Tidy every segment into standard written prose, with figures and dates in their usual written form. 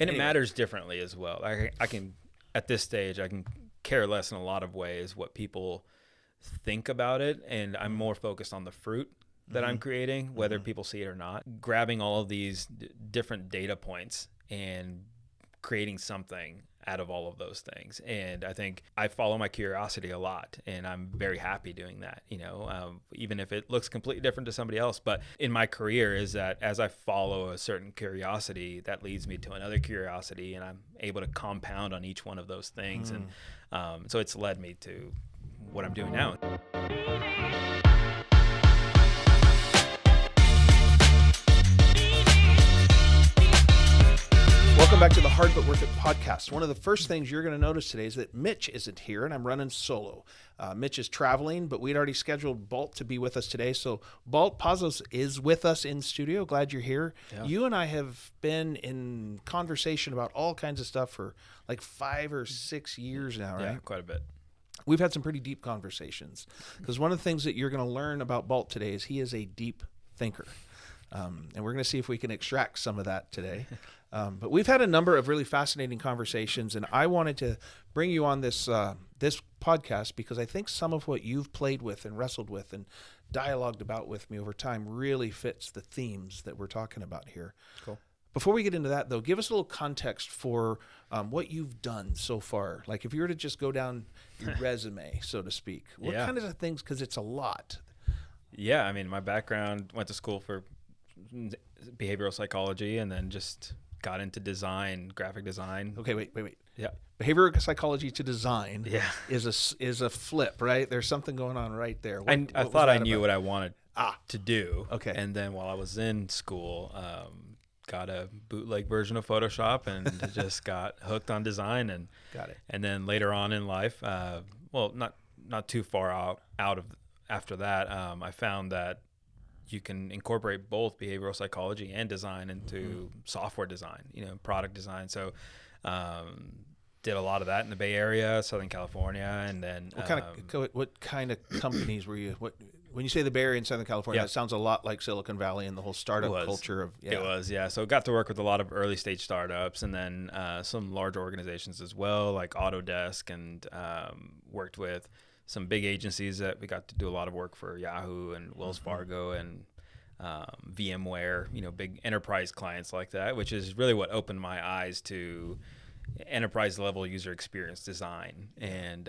And it matters differently as well. I can, at this stage, I can care less in a lot of ways what people think about it. And I'm more focused on the fruit that I'm creating, whether people see it or not. Grabbing all of these different data points and creating something out of all of those things. And I think I follow my curiosity a lot, and I'm very happy doing that, even if it looks completely different to somebody else. But in my career is that as I follow a certain curiosity, that leads me to another curiosity, and I'm able to compound on each one of those things. And so it's led me to what I'm doing now. Welcome back to the Hard But Worth It podcast. One of the first things you're going to notice today is that Mitch isn't here, and I'm running solo. Mitch is traveling, but we'd already scheduled Balt to be with us today. So Balt Pazos is with us in studio. Glad you're here. Yeah. You and I have been in conversation about all kinds of stuff for like 5 or 6 years now, right? Yeah, quite a bit. We've had some pretty deep conversations because one of the things that you're going to learn about Balt today is he is a deep thinker. And we're going to see if we can extract some of that today. But we've had a number of really fascinating conversations, and I wanted to bring you on this this podcast because I think some of what you've played with and wrestled with and dialogued about with me over time really fits the themes that we're talking about here. Cool. Before we get into that, though, give us a little context for what you've done so far. Like if you were to just go down your resume, so to speak, what kind of things, because it's a lot. Yeah, I mean, my background, went to school for behavioral psychology and then just got into design, graphic design. Okay, wait. Yeah. Behavioral psychology to design is a flip, right? There's something going on right there. I thought I knew what I wanted to do. Okay. And then while I was in school, got a bootleg version of Photoshop and just got hooked on design. And got it. And then later on in life, not too far out of after that, I found that you can incorporate both behavioral psychology and design into software design, product design. So did a lot of that in the Bay Area, Southern California, and then what kind of companies were you? When you say the Bay Area and Southern California, that sounds a lot like Silicon Valley and the whole startup culture of. Yeah. It was, yeah. So got to work with a lot of early stage startups, and then some large organizations as well, like Autodesk, and worked with some big agencies that we got to do a lot of work for, Yahoo and Wells Fargo and VMware, big enterprise clients like that, which is really what opened my eyes to enterprise level user experience design. And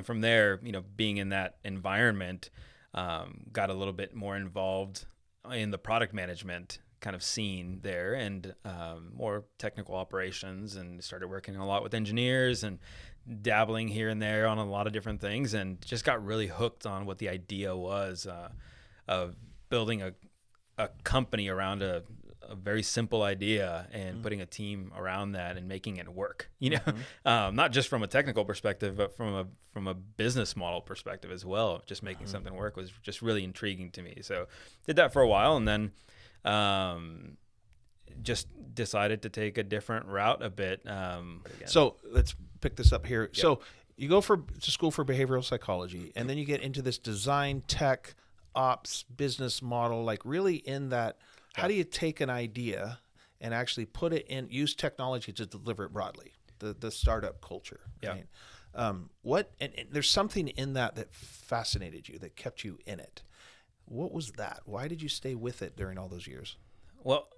from there, being in that environment, got a little bit more involved in the product management kind of scene there, and more technical operations, and started working a lot with engineers and dabbling here and there on a lot of different things, and just got really hooked on what the idea was of building a company around a very simple idea and putting a team around that and making it work, not just from a technical perspective, but from a business model perspective as well. Just making something work was just really intriguing to me. So did that for a while, and then just decided to take a different route a bit. So let's pick this up here. Yep. So you go to school for behavioral psychology, and then you get into this design, tech, ops, business model, like really in that. How do you take an idea and actually put it in, use technology to deliver it broadly, the startup culture? Right? And there's something in that fascinated you, that kept you in it. What was that? Why did you stay with it during all those years? Well,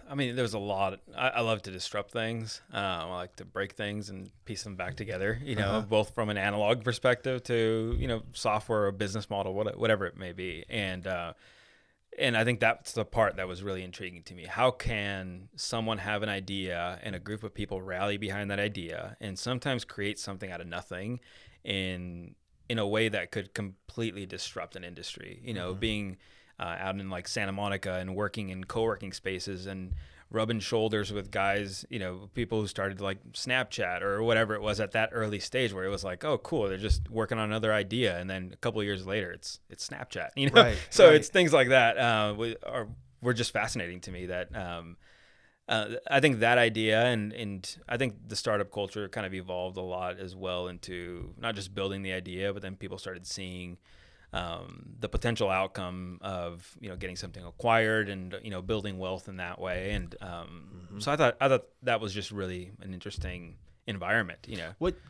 I mean, there was a lot. I love to disrupt things. I like to break things and piece them back together, both from an analog perspective to, software or business model, whatever it may be. And I think that's the part that was really intriguing to me. How can someone have an idea and a group of people rally behind that idea and sometimes create something out of nothing in a way that could completely disrupt an industry? Being out in like Santa Monica and working in co-working spaces and rubbing shoulders with guys, people who started like Snapchat or whatever it was at that early stage, where it was like, oh, cool, they're just working on another idea, and then a couple of years later, it's Snapchat, Right, so right. It's things like that were just fascinating to me. That I think that idea and I think the startup culture kind of evolved a lot as well into not just building the idea, but then people started seeing the potential outcome of getting something acquired and building wealth in that way. And so I thought that was just really an interesting environment.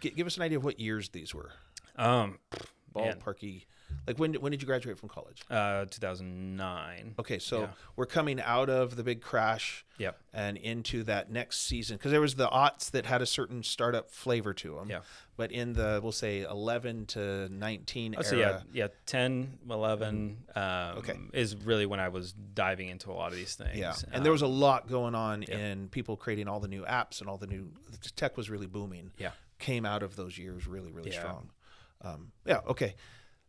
Give us an idea of what years these were. Ballparky. Like when did you graduate from college? 2009. Okay, so we're coming out of the big crash Yep. and into that next season, because there was the aughts that had a certain startup flavor to them. Yeah. But in the, we'll say 11 to 19 era. So 10, 11 Okay. is really when I was diving into a lot of these things. Yeah, and there was a lot going on in people creating all the new apps, and all the new tech was really booming. Yeah. Came out of those years really, really Yeah. strong. Okay.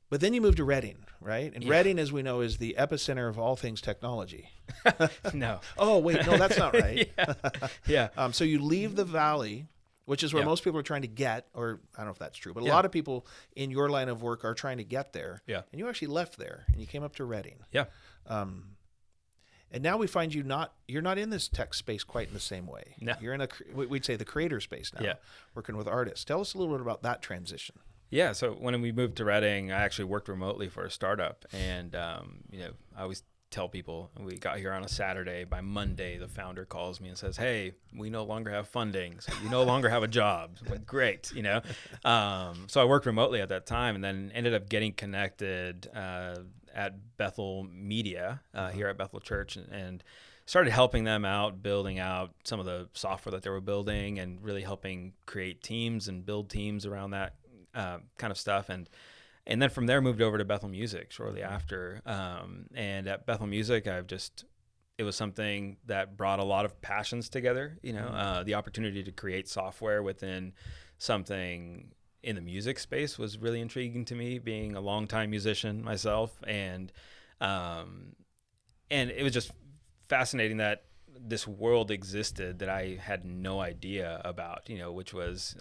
But then you moved to Reading, right? And Reading, as we know, is the epicenter of all things technology. No. Oh, wait, no, that's not right. Yeah. So you leave the Valley, which is where Yeah. most people are trying to get, or I don't know if that's true, but a Yeah. lot of people in your line of work are trying to get there. Yeah. And you actually left there, and you came up to Reading. Yeah. And now we find you're not in this tech space quite in the same way. No. You're in we'd say the creator space now, Yeah. working with artists. Tell us a little bit about that transition. Yeah, so when we moved to Reading, I actually worked remotely for a startup, and I always tell people we got here on a Saturday. By Monday, the founder calls me and says, "Hey, we no longer have funding, so you no longer have a job." I'm like, great, So I worked remotely at that time, and then ended up getting connected at Bethel Media here at Bethel Church, and started helping them out, building out some of the software that they were building, and really helping create teams and build teams around that kind of stuff. And then from there moved over to Bethel Music shortly after. And at Bethel Music, it was something that brought a lot of passions together, the opportunity to create software within something in the music space was really intriguing to me, being a longtime musician myself. And it was just fascinating that this world existed that I had no idea about, which was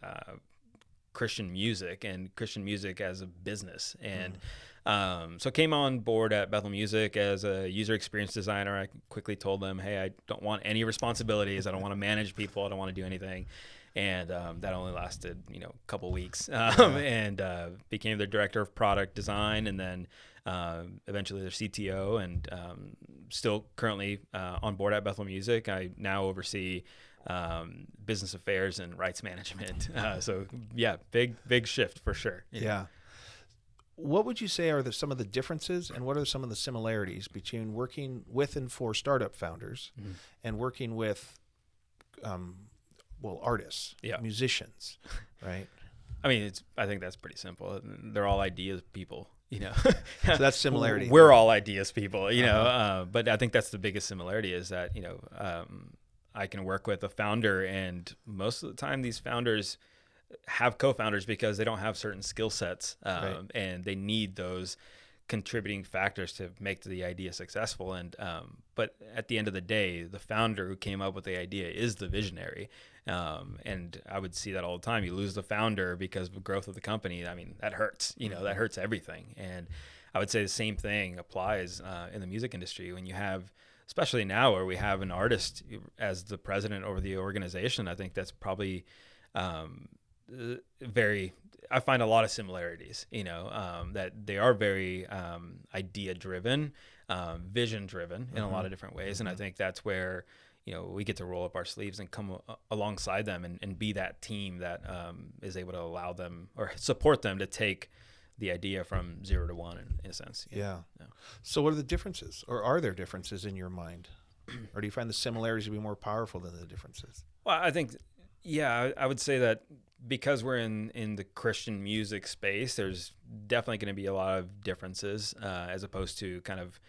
Christian music and Christian music as a business. And so I came on board at Bethel Music as a user experience designer. I quickly told them, hey, I don't want any responsibilities. I don't want to manage people. I don't want to do anything. And that only lasted, a couple weeks, and became their director of product design, and then eventually their CTO, and still currently on board at Bethel Music. I now oversee business affairs and rights management. So yeah, big shift for sure. Yeah. What would you say are some of the differences, and what are some of the similarities between working with and for startup founders and working with, artists, musicians, right? I mean, I think that's pretty simple. They're all ideas people, So that's similarity. We're all ideas people, but I think that's the biggest similarity is that, I can work with a founder, and most of the time these founders have co-founders because they don't have certain skill sets, Right. and they need those contributing factors to make the idea successful. And but at the end of the day, the founder who came up with the idea is the visionary. And I would see that all the time. You lose the founder because of the growth of the company. I mean, that hurts. That hurts everything. And I would say the same thing applies in the music industry when you have, especially now where we have an artist as the president over the organization. I think that's probably I find a lot of similarities, that they are very idea driven, vision driven in a lot of different ways. And I think that's where, we get to roll up our sleeves and come alongside them and be that team that is able to allow them or support them to take the idea from 0 to 1 in a sense. Yeah. So what are the differences, or are there differences in your mind? Or do you find the similarities to be more powerful than the differences? Well, I think, I would say that because we're in the Christian music space, there's definitely going to be a lot of differences as opposed to kind of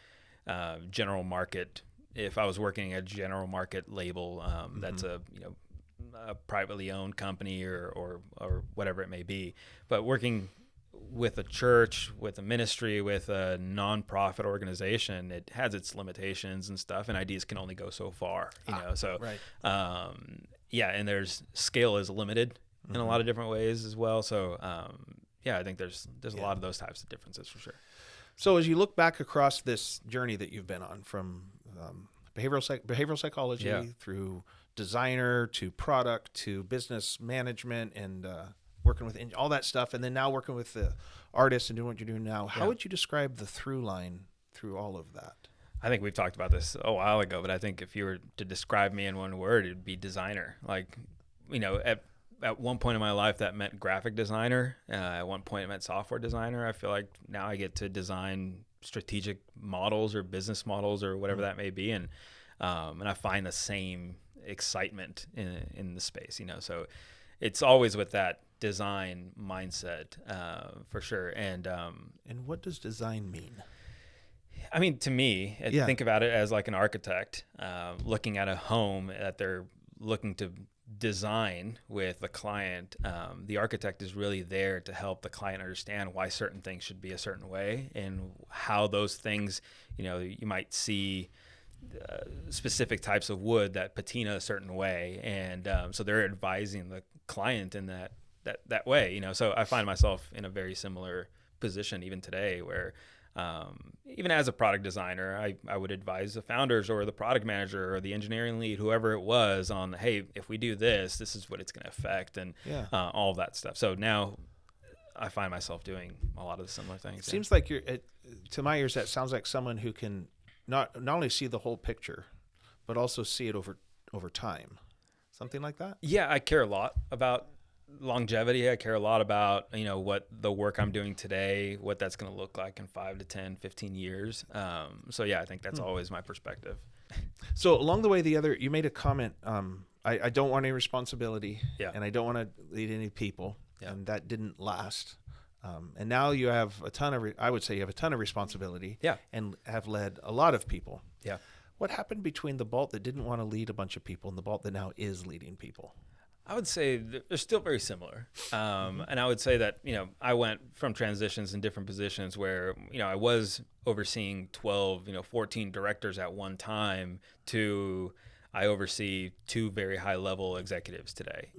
general market. If I was working at a general market label, that's a privately owned company or whatever it may be, but working with a church, with a ministry, with a nonprofit organization, it has its limitations and stuff, and ideas can only go so far, So, right. And there's scale is limited in a lot of different ways as well. So, I think there's a lot of those types of differences for sure. So as you look back across this journey that you've been on, from behavioral psychology through designer to product to business management and working with all that stuff, and then now working with the artists and doing what you're doing now. How Yeah. would you describe the through line through all of that? I think we've talked about this a while ago, but I think if you were to describe me in one word, it'd be designer. Like, at one point in my life that meant graphic designer. At one point it meant software designer. I feel like now I get to design strategic models or business models or whatever that may be. And I find the same excitement in the space, so it's always with that design mindset, for sure. And what does design mean? I mean, to me, Yeah. think about it as like an architect looking at a home that they're looking to design with the client. The architect is really there to help the client understand why certain things should be a certain way and how those things, you might see specific types of wood that patina a certain way. And so they're advising the client in that way, So I find myself in a very similar position even today where even as a product designer, I would advise the founders or the product manager or the engineering lead, whoever it was, on, hey, if we do this, this is what it's going to affect, and all of that stuff. So now I find myself doing a lot of the similar things. It seems like to my ears, that sounds like someone who can not only see the whole picture, but also see it over time. Something like that? Yeah, I care a lot about longevity. I care a lot about, what the work I'm doing today, what that's going to look like in 5 to 10, 15 years. So yeah, I think that's always my perspective. So along the way, you made a comment, I don't want any responsibility, and I don't want to lead any people, and that didn't last. And now you have I would say you have a ton of responsibility, and have led a lot of people. Yeah. What happened between the Balt that didn't want to lead a bunch of people and the Balt that now is leading people? I would say they're still very similar. And I would say that, I went from transitions in different positions where, I was overseeing 12, 14 directors at one time to I oversee 2 very high level executives today,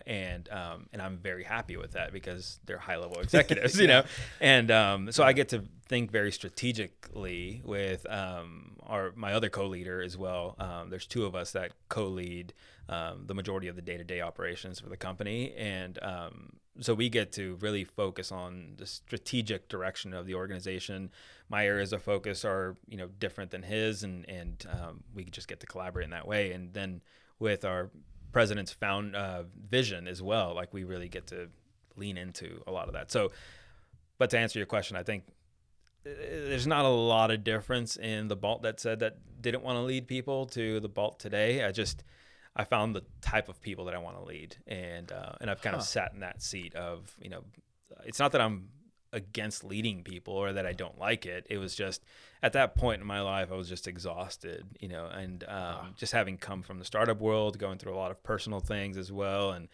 and I'm very happy with that because they're high level executives, and so I get to think very strategically with my other co-leader as well. There's 2 of us that co-lead the majority of the day-to-day operations for the company, and so we get to really focus on the strategic direction of the organization. My areas of focus are, different than his, and we just get to collaborate in that way. And then with our president's vision as well, like we really get to lean into a lot of that. So, but to answer your question, I think there's not a lot of difference in the Balt that said that didn't want to lead people to the Balt today. I found the type of people that I want to lead, and I've kind of sat in that seat of, it's not that I'm against leading people or that I don't like it. It was just at that point in my life, I was just exhausted, and just having come from the startup world, going through a lot of personal things as well, and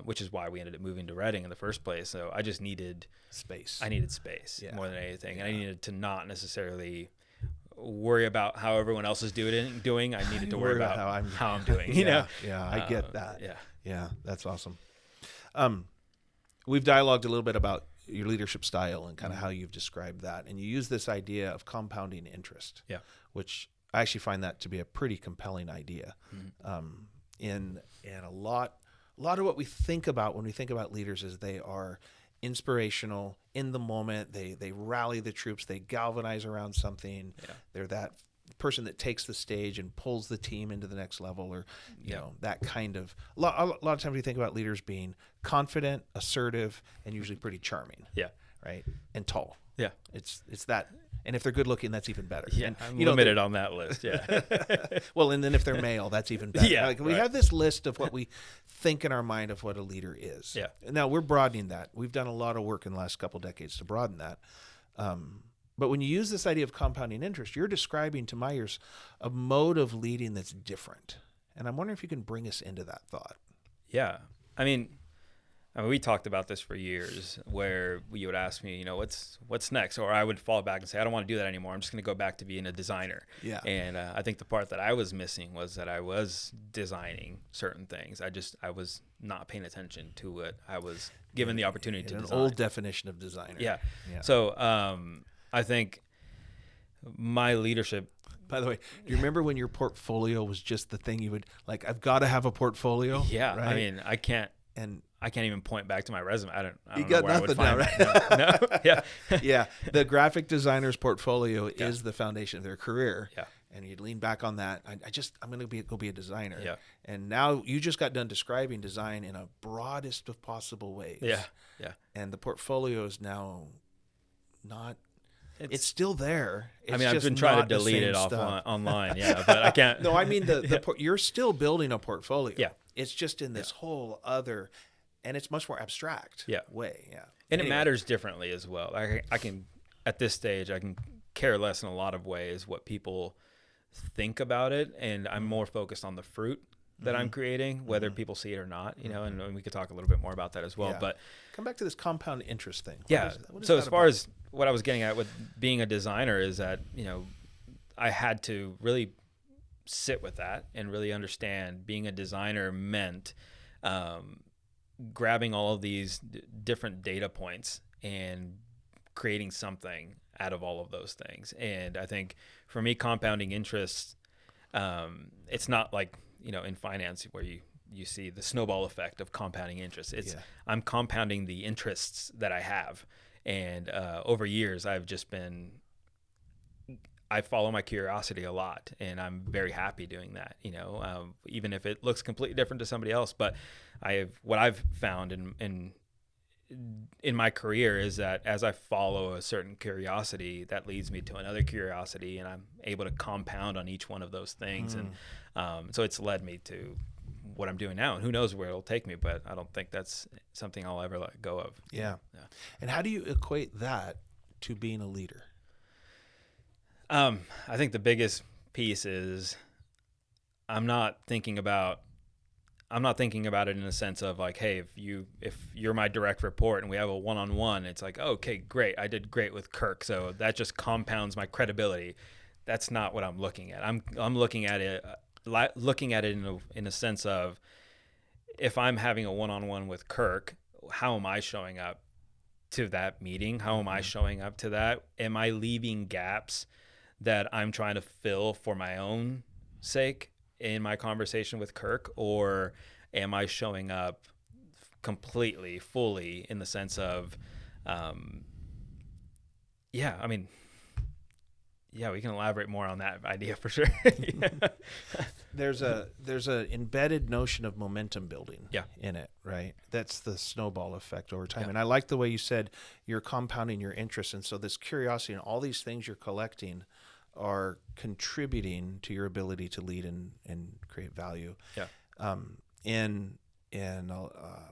which is why we ended up moving to Reading in the first place. So I just needed space. I needed space more than anything, and I needed to not necessarily worry about how everyone else is doing. I needed to worry about how I'm doing. Yeah, I get that. Yeah, that's awesome. We've dialogued a little bit about your leadership style and kind of how you've described that, and you use this idea of compounding interest. Yeah, which I actually find that to be a pretty compelling idea. And a lot of what we think about when we think about leaders is they are inspirational in the moment. They rally the troops. They galvanize around something. Yeah. They're that person that takes the stage and pulls the team into the next level, or that kind of. A lot of times we think about leaders being confident, assertive, and usually pretty charming. Yeah. Right. And tall. Yeah. It's that. And if they're good looking, that's even better. Yeah, and, I'm limited on that list. Yeah. Well, and then if they're male, that's even better. Yeah, we have this list of what we think in our mind of what a leader is. Yeah. Now we're broadening that. We've done a lot of work in the last couple of decades to broaden that. But when you use this idea of compounding interest, you're describing, to my ears, a mode of leading that's different. And I'm wondering if you can bring us into that thought. Yeah. I mean, we talked about this for years, where you would ask me, what's next? Or I would fall back and say, I don't want to do that anymore. I'm just going to go back to being a designer. Yeah. And I think the part that I was missing was that I was designing certain things. I was not paying attention to what I was given the opportunity to design. An old definition of designer. Yeah. So I think my leadership. By the way, do you remember when your portfolio was just the thing you would like? I've got to have a portfolio. Yeah. Right? I mean, I can't. And I can't even point back to my resume. I You don't know got where I would nothing find now, that. No. Yeah. Yeah, the graphic designer's portfolio Yeah. is the foundation of their career. Yeah. And you'd lean back on that. I'm going to go be a designer. Yeah. And now you just got done describing design in a broadest of possible ways. Yeah. Yeah. And the portfolio is now not. It's still there. It's I mean, I've just been trying to not the delete same it stuff. online. Yeah, but I can't. No, I mean you're still building a portfolio. Yeah. It's just in this whole other, and it's much more abstract. Yeah. Way. Yeah. And Anyway. it matters differently as well. I can, at this stage, I can care less in a lot of ways what people think about it, and I'm more focused on the fruit that I'm creating, whether people see it or not, and we could talk a little bit more about that as well. Yeah. But come back to this compound interest thing. What is so that as far about? as what I was getting at with being a designer is that, I had to really sit with that and really understand being a designer meant grabbing all of these different data points and creating something out of all of those things. And I think for me, compounding interest, it's not like, in finance where you see the snowball effect of compounding interest. I'm compounding the interests that I have. And over years, I follow my curiosity a lot, and I'm very happy doing that, even if it looks completely different to somebody else. But what I've found in my career is that as I follow a certain curiosity, that leads me to another curiosity, and I'm able to compound on each one of those things. And so it's led me to what I'm doing now, and who knows where it'll take me, but I don't think that's something I'll ever let go of. Yeah. And how do you equate that to being a leader? I think the biggest piece is I'm not thinking about it in a sense of like, hey, if you're my direct report and we have a one-on-one, it's like, okay, great, I did great with Kirk, so that just compounds my credibility. That's not what I'm looking at. I'm looking at it in a sense of, if I'm having a one-on-one with Kirk, how am I showing up to that meeting? How am I showing up to that? Am I leaving gaps that I'm trying to fill for my own sake in my conversation with Kirk, or am I showing up completely, fully, in the sense of, we can elaborate more on that idea for sure. There's a embedded notion of momentum building in it, right? That's the snowball effect over time. And I like the way you said you're compounding your interest. And so this curiosity and all these things you're collecting are contributing to your ability to lead and create value. Yeah. And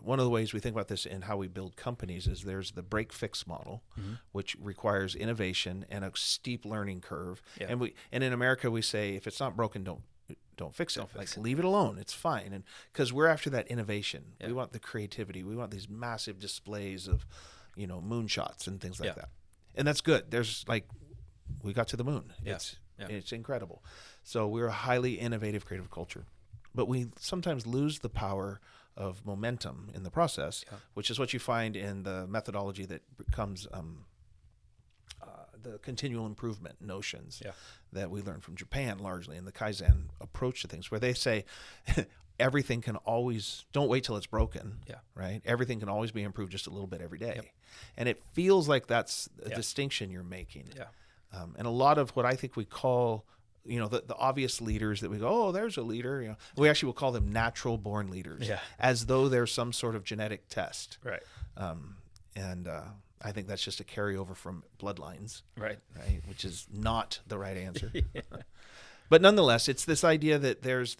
one of the ways we think about this in how we build companies is there's the break fix model, which requires innovation and a steep learning curve. Yeah. And in America we say, if it's not broken, don't fix it. Leave it alone. It's fine. And because we're after that innovation, we want the creativity. We want these massive displays of, moonshots and things like that. And that's good. There's we got to the moon. It's incredible. So we're a highly innovative, creative culture. But we sometimes lose the power of momentum in the process, which is what you find in the methodology that becomes the continual improvement notions that we learn from Japan largely, in the Kaizen approach to things, where they say everything can always, don't wait till it's broken, right? Everything can always be improved just a little bit every day. And it feels like that's a distinction you're making. And a lot of what I think we call, the obvious leaders that we go, oh, there's a leader. We actually will call them natural born leaders, as though there's some sort of genetic test. Right. And I think that's just a carryover from bloodlines, right? Which is not the right answer. But nonetheless, it's this idea that there's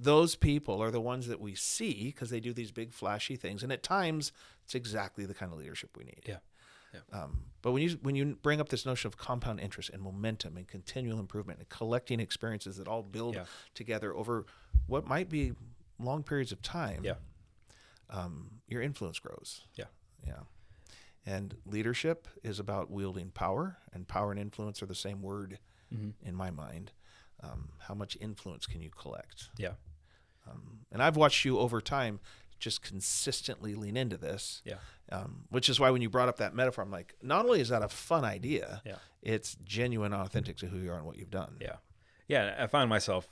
those people are the ones that we see because they do these big flashy things, and at times it's exactly the kind of leadership we need. But when you bring up this notion of compound interest and momentum and continual improvement and collecting experiences that all build together over what might be long periods of time, your influence grows. And leadership is about wielding power, and power and influence are the same word in my mind. How much influence can you collect? And I've watched you over time just consistently lean into this, which is why when you brought up that metaphor, I'm like, not only is that a fun idea, it's genuine, authentic to who you are and what you've done. I find myself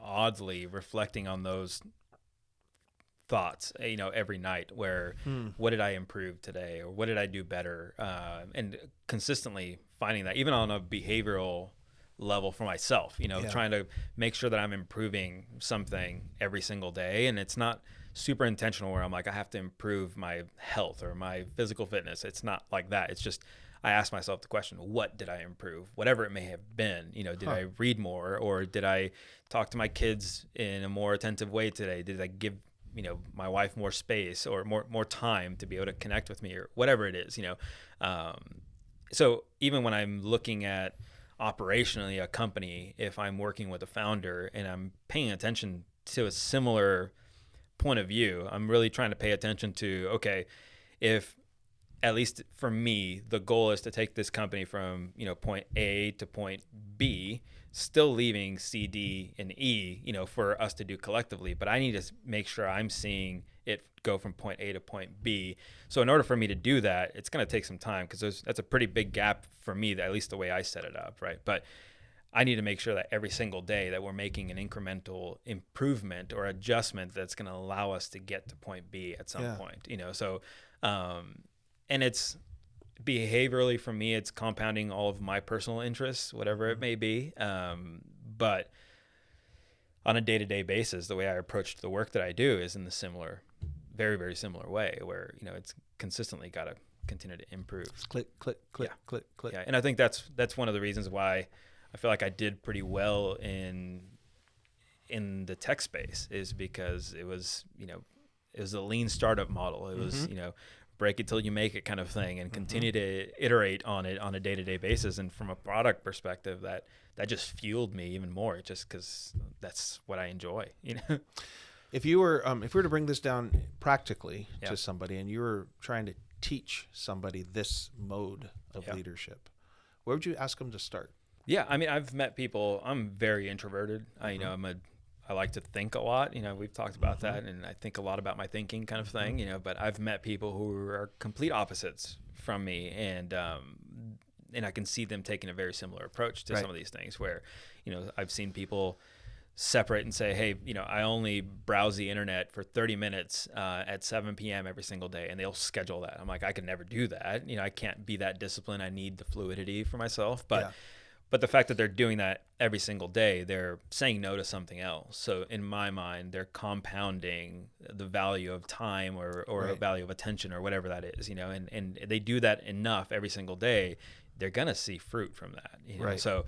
oddly reflecting on those thoughts, every night where what did I improve today, or what did I do better, and consistently finding that even on a behavioral level for myself, trying to make sure that I'm improving something every single day. And it's not super intentional where I'm like, I have to improve my health or my physical fitness. It's not like that. It's just, I ask myself the question, what did I improve? Whatever it may have been, did I read more, or did I talk to my kids in a more attentive way today? Did I give, my wife more space or more time to be able to connect with me, or whatever it is, So even when I'm looking at operationally a company, if I'm working with a founder and I'm paying attention to a similar point of view, I'm really trying to pay attention to, okay, if at least for me, the goal is to take this company from, point A to point B, still leaving C, D, and E, for us to do collectively. But I need to make sure I'm seeing it go from point A to point B. So in order for me to do that, it's going to take some time, because that's a pretty big gap for me, at least the way I set it up, right? But I need to make sure that every single day that we're making an incremental improvement or adjustment that's going to allow us to get to point B at some point, So, and it's behaviorally for me, it's compounding all of my personal interests, whatever it may be. But on a day-to-day basis, the way I approach the work that I do is in the very, very similar way, where, it's consistently got to continue to improve. Click, click, click, click, click. Yeah. And I think that's one of the reasons why I feel like I did pretty well in the tech space, is because it was a lean startup model. It was, break it till you make it kind of thing, and continue to iterate on it on a day-to-day basis. And from a product perspective, that just fueled me even more, just because that's what I enjoy, If you were to bring this down practically to somebody, and you were trying to teach somebody this mode of leadership, where would you ask them to start? Yeah, I mean, I've met people. I'm very introverted. I like to think a lot. We've talked about that, and I think a lot about my thinking kind of thing. But I've met people who are complete opposites from me, and I can see them taking a very similar approach to some of these things. Where, I've seen people separate and say, hey, I only browse the internet for 30 minutes at 7 p.m. every single day, and they'll schedule that. I'm like, I could never do that. I can't be that disciplined. I need the fluidity for myself, But the fact that they're doing that every single day, they're saying no to something else. So in my mind, they're compounding the value of time or a value of attention or whatever that is, and they do that enough every single day, they're going to see fruit from that. So,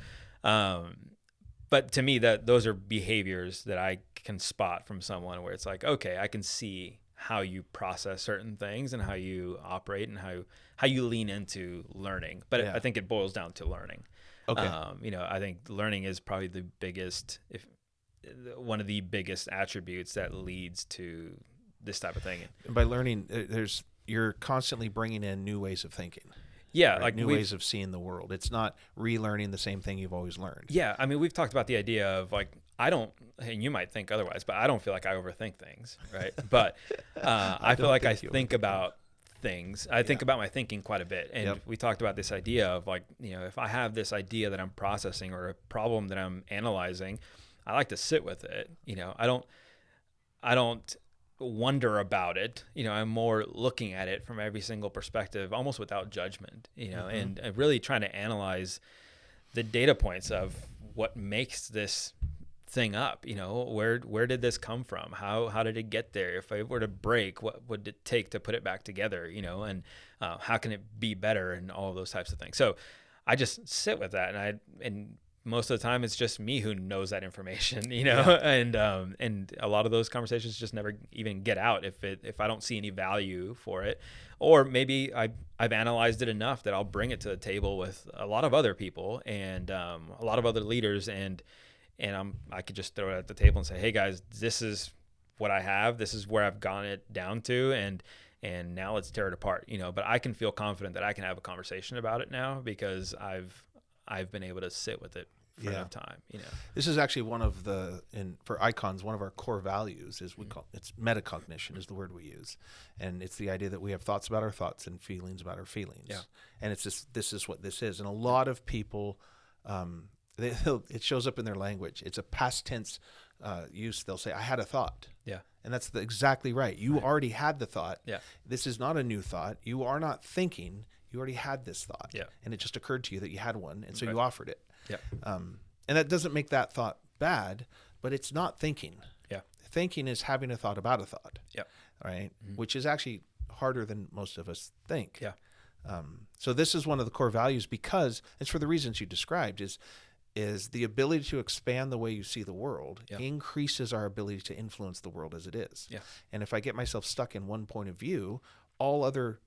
but to me, those are behaviors that I can spot from someone where it's like, okay, I can see how you process certain things and how you operate and how you lean into learning. But I think it boils down to learning. Okay. I think learning is probably one of the biggest attributes that leads to this type of thing. And by learning, you're constantly bringing in new ways of thinking. Yeah, right? like new ways of seeing the world. It's not relearning the same thing you've always learned. Yeah, I mean, we've talked about the idea of like, and you might think otherwise, but I don't feel like I overthink things, right? But I feel like I think about things. I think about my thinking quite a bit. And we talked about this idea of like, if I have this idea that I'm processing or a problem that I'm analyzing, I like to sit with it. I don't wonder about it. I'm more looking at it from every single perspective, almost without judgment, and really trying to analyze the data points of what makes this thing up. Where did this come from? How did it get there? If it were to break, what would it take to put it back together? And how can it be better, and all of those types of things. So I just sit with that, and most of the time it's just me who knows that information, and a lot of those conversations just never even get out if I don't see any value for it, or maybe I've analyzed it enough that I'll bring it to the table with a lot of other people and a lot of other leaders, and I could just throw it at the table and say, hey guys, this is what I have. This is where I've gotten it down to. And now let's tear it apart, but I can feel confident that I can have a conversation about it now because I've been able to sit with it for enough time, This is actually for Icons, one of our core values is it's metacognition is the word we use. And it's the idea that we have thoughts about our thoughts and feelings about our feelings. Yeah. And it's this is what this is. And a lot of people, it shows up in their language. It's a past tense use. They'll say, I had a thought. Yeah. And that's exactly right. You already had the thought. Yeah. This is not a new thought. You are not thinking. You already had this thought. Yeah. And it just occurred to you that you had one. And so Right. you offered it. Yeah. And that doesn't make that thought bad, but it's not thinking. Yeah. Thinking is having a thought about a thought. Yeah. Right. Which is actually harder than most of us think. Yeah. So this is one of the core values, because it's for the reasons you described, is the ability to expand the way you see the world increases our ability to influence the world as it is. Yeah. And if I get myself stuck in one point of view, all other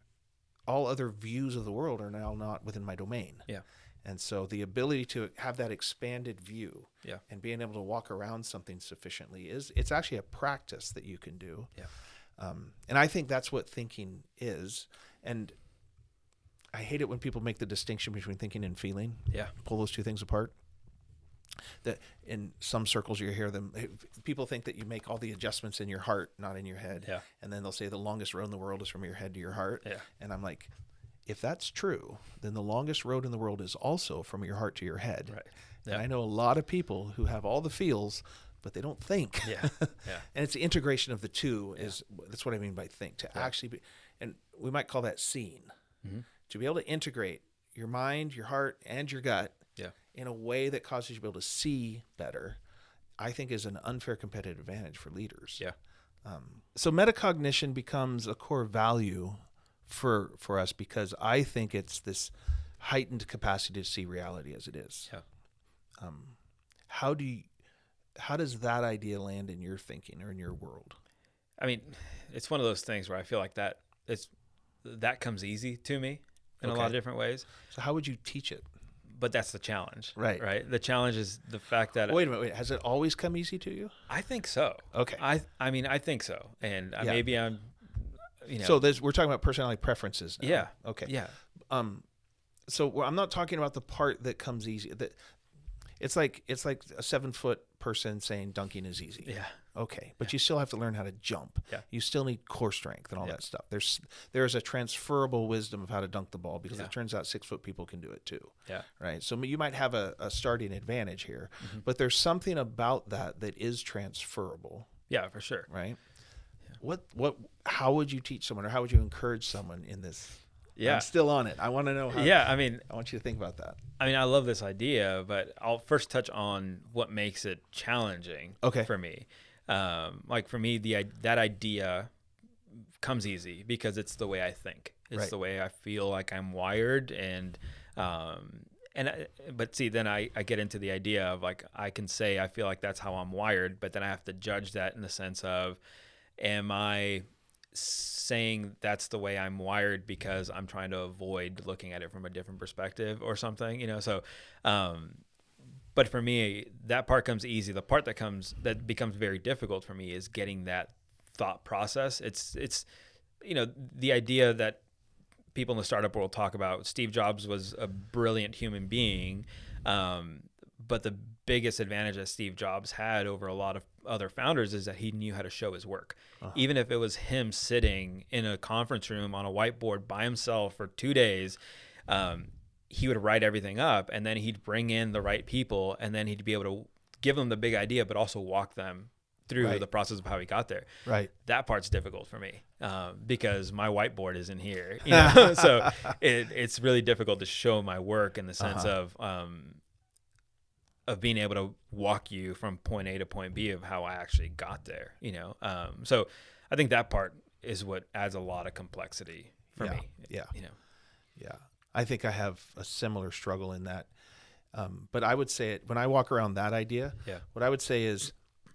views of the world are now not within my domain. Yeah. And so the ability to have that expanded view and being able to walk around something sufficiently it's actually a practice that you can do. Yeah. And I think that's what thinking is. And I hate it when people make the distinction between thinking and feeling. Yeah. Pull those two things apart. That in some circles you hear them, people think that you make all the adjustments in your heart, not in your head. Yeah. And then they'll say the longest road in the world is from your head to your heart. Yeah. And I'm like, if that's true, then the longest road in the world is also from your heart to your head. Right. And Yeah. I know a lot of people who have all the feels, but they don't think. Yeah. Yeah. And it's the integration of the two that's what I mean by think, to actually be, and we might call that seeing, to be able to integrate your mind, your heart, and your gut in a way that causes you to be able to see better, I think is an unfair competitive advantage for leaders. Yeah. So metacognition becomes a core value for us, because I think it's this heightened capacity to see reality as it is. Yeah. How does that idea land in your thinking or in your world? I mean, it's one of those things where I feel like that comes easy to me in a lot of different ways. So how would you teach it? But that's the challenge. Right. Right. The challenge is the fact that Wait a minute. Has it always come easy to you? I think so. Okay. I mean, I think so. And maybe I'm, So we're talking about personality preferences now. Yeah. Okay. Yeah. So I'm not talking about the part that comes easy. That it's like a 7-foot person saying dunking is easy. Yeah. Okay, but you still have to learn how to jump. Yeah. You still need core strength and all that stuff. There's a transferable wisdom of how to dunk the ball, because it turns out 6-foot people can do it too. Yeah. Right. So you might have a starting advantage here, but there's something about that is transferable. Yeah, for sure. Right. Yeah. How would you teach someone, or how would you encourage someone in this? Yeah. I'm still on it. I want to know how. Yeah. I mean, I want you to think about that. I mean, I love this idea, but I'll first touch on what makes it challenging for me. Like for me, that idea comes easy because it's the way I think. It's the way I feel like I'm wired. But see, then I get into the idea of like, I can say, I feel like that's how I'm wired, but then I have to judge that in the sense of, am I saying that's the way I'm wired because I'm trying to avoid looking at it from a different perspective or something, So, but for me, that part comes easy. The part that becomes very difficult for me is getting that thought process. It's the idea that people in the startup world talk about. Steve Jobs was a brilliant human being, but the biggest advantage that Steve Jobs had over a lot of other founders is that he knew how to show his work. Even if it was him sitting in a conference room on a whiteboard by himself for 2 days, he would write everything up, and then he'd bring in the right people, and then he'd be able to give them the big idea, but also walk them through the process of how he got there. Right. That part's difficult for me because my whiteboard isn't here. So it's really difficult to show my work in the sense of being able to walk you from point A to point B of how I actually got there. So I think that part is what adds a lot of complexity for me. Yeah. I think I have a similar struggle in that. But I would say when I walk around that idea, what I would say is,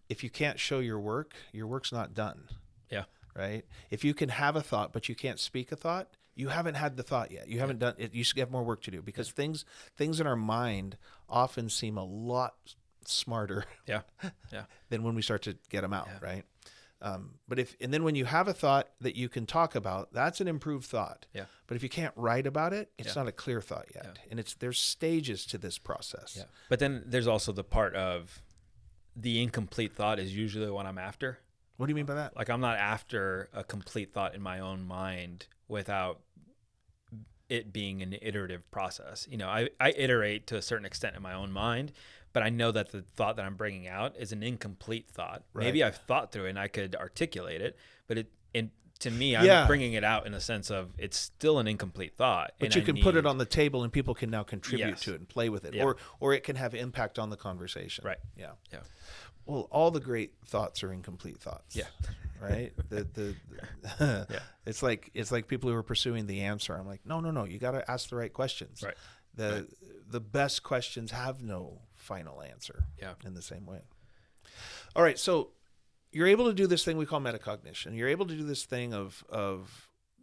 if you can't show your work's not done. Yeah. Right. If you can have a thought, but you can't speak a thought, you haven't had the thought yet. You haven't done it. You should have more work to do, because things in our mind often seem a lot smarter than when we start to get them out. Right. But then when you have a thought that you can talk about, that's an improved thought. Yeah. But if you can't write about it, it's not a clear thought yet. Yeah. And there's stages to this process. Yeah. But then there's also the part of the incomplete thought is usually what I'm after. What do you mean by that? Like, I'm not after a complete thought in my own mind without it being an iterative process. I iterate to a certain extent in my own mind, but I know that the thought that I'm bringing out is an incomplete thought. Right. Maybe I've thought through it and I could articulate it, but to me, I'm bringing it out in the sense of it's still an incomplete thought. But you can put it on the table and people can now contribute to it and play with it, Yeah. or it can have impact on the conversation. Right. Yeah. Yeah. Well, all the great thoughts are incomplete thoughts. Yeah. Right. It's like people who are pursuing the answer. I'm like, no. You got to ask the right questions. Right. The best questions have no final answer. Yeah. In the same way. All right. So you're able to do this thing we call metacognition. You're able to do this thing of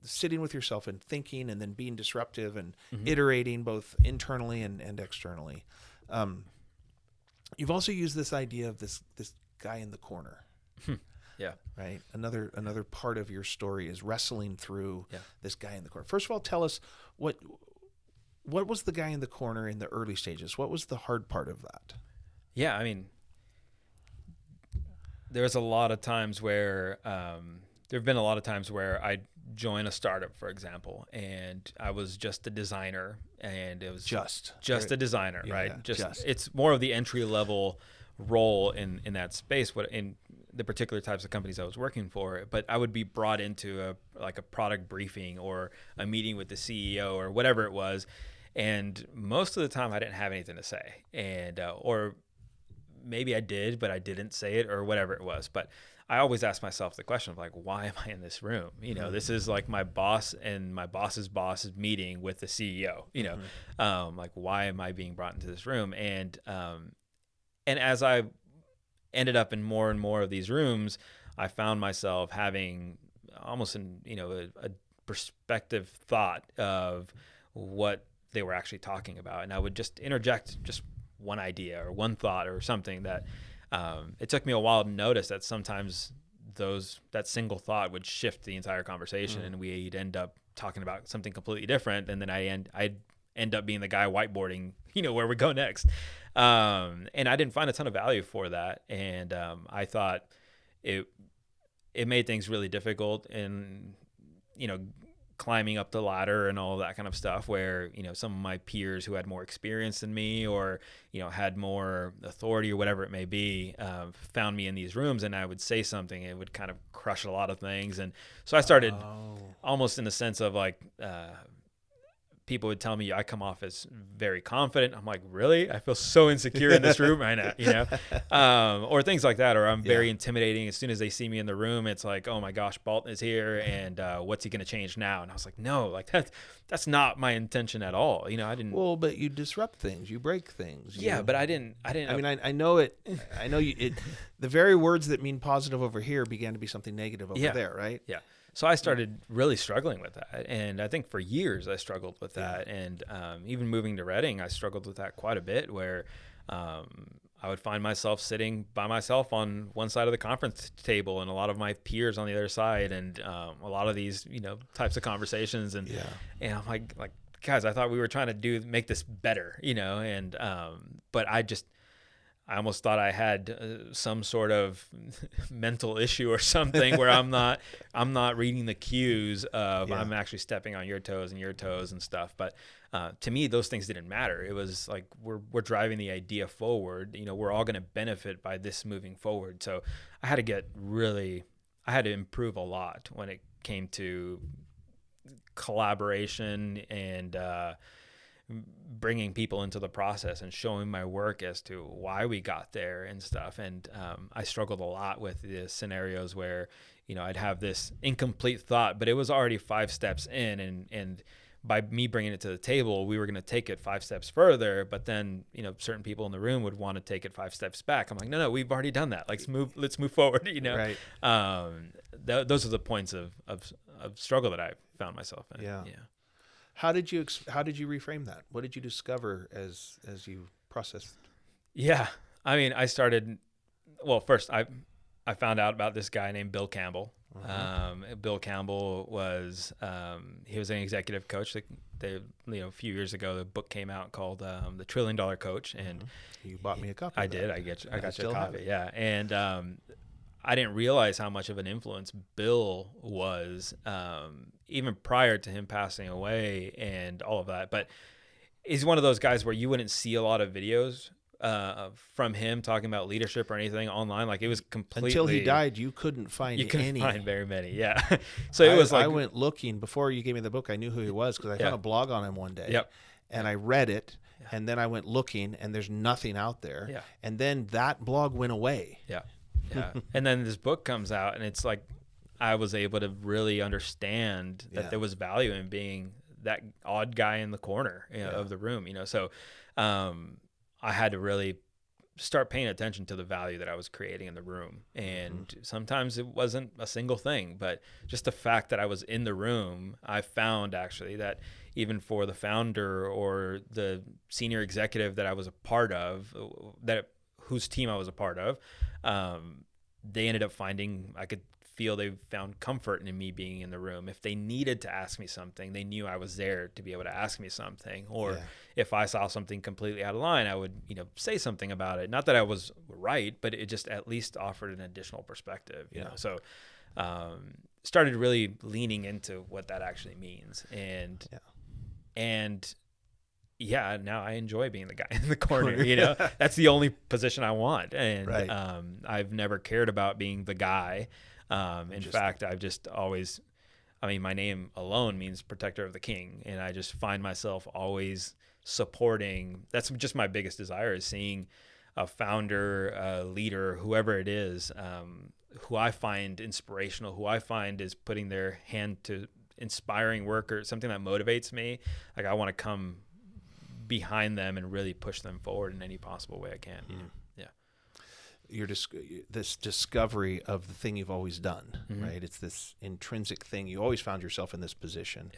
sitting with yourself and thinking, and then being disruptive and iterating both internally and externally. You've also used this idea of this guy in the corner. Yeah. Right. Another part of your story is wrestling through this guy in the corner. First of all, tell us what was the guy in the corner in the early stages? What was the hard part of that? Yeah. I mean, there's a lot of times where there have been a lot of times where I join a startup, for example, and I was just a designer, and it was just a designer, right? Yeah, just it's more of the entry level role in that space. What in the particular types of companies I was working for, but I would be brought into a product briefing or a meeting with the CEO or whatever it was, and most of the time I didn't have anything to say, and or maybe I did, but I didn't say it or whatever it was. But I always ask myself the question of like, why am I in this room? You know, this is like my boss and my boss's boss meeting with the CEO, you know, like, why am I being brought into this room? And as I ended up in more and more of these rooms, I found myself having almost a perspective thought of what they were actually talking about. And I would just interject just one idea or one thought or something that it took me a while to notice that sometimes that single thought would shift the entire conversation and we'd end up talking about something completely different. And then I'd end up being the guy whiteboarding, where we go next. And I didn't find a ton of value for that. And I thought it made things really difficult and, climbing up the ladder and all that kind of stuff where, some of my peers who had more experience than me or, had more authority or whatever it may be, found me in these rooms and I would say something, it would kind of crush a lot of things. And so I started almost in the sense of like, people would tell me I come off as very confident. I'm like, really? I feel so insecure in this room right now, or things like that. Or I'm very intimidating. As soon as they see me in the room, it's like, oh my gosh, Balt is here, and what's he going to change now? And I was like, no, like that's not my intention at all. I didn't. Well, but you disrupt things, you break things. But I didn't. I mean, I know it. I know you. The very words that mean positive over here began to be something negative over there, right? Yeah. So I started really struggling with that. And I think for years I struggled with that. And even moving to Reading, I struggled with that quite a bit where I would find myself sitting by myself on one side of the conference table and a lot of my peers on the other side and a lot of these, types of conversations. And I'm like, guys, I thought we were trying to make this better, and but I almost thought I had some sort of mental issue or something where I'm not reading the cues of I'm actually stepping on your toes and stuff. But to me, those things didn't matter. It was like we're driving the idea forward. We're all going to benefit by this moving forward. So I had to improve a lot when it came to collaboration and bringing people into the process and showing my work as to why we got there and stuff. And I struggled a lot with the scenarios where, I'd have this incomplete thought, but it was already 5 steps in. And by me bringing it to the table, we were going to take it 5 steps further. But then, certain people in the room would want to take it 5 steps back. I'm like, no, we've already done that. Let's move forward, Right. Those are the points of struggle that I found myself in. Yeah. How did you reframe that? What did you discover as you processed? Yeah, I mean, first I found out about this guy named Bill Campbell. Bill Campbell was he was an executive coach. A few years ago, the book came out called The $1 Trillion Coach, and you bought me a copy. I did. I got you a copy. It. Yeah, and I didn't realize how much of an influence Bill was, even prior to him passing away and all of that. But he's one of those guys where you wouldn't see a lot of videos from him talking about leadership or anything online. Like it was completely Until he died, you couldn't find you couldn't any. find very many. Yeah. So it was like I went looking before you gave me the book. I knew who he was because I found a blog on him one day. Yep. And I read it, and then I went looking, and there's nothing out there. Yeah. And then that blog went away. Yeah. Yeah. And then this book comes out, and it's like I was able to really understand that there was value in being that odd guy in the corner of the room, So I had to really start paying attention to the value that I was creating in the room. And sometimes it wasn't a single thing, but just the fact that I was in the room, I found actually that even for the founder or the senior executive that I was a part of, whose team I was a part of, they ended up finding, I could feel they found comfort in me being in the room. If they needed to ask me something, they knew I was there to be able to ask me something. Or if I saw something completely out of line, I would, say something about it. Not that I was right, but it just at least offered an additional perspective, you know? So, started really leaning into what that actually means. And now I enjoy being the guy in the corner, that's the only position I want. And, I've never cared about being the guy. In fact, I've just always, my name alone means protector of the king. And I just find myself always supporting. That's just my biggest desire, is seeing a founder, a leader, whoever it is, who I find inspirational, who I find is putting their hand to inspiring work or something that motivates me. Like I want to come behind them and really push them forward in any possible way I can. This discovery of the thing you've always done, right? It's this intrinsic thing. You always found yourself in this position,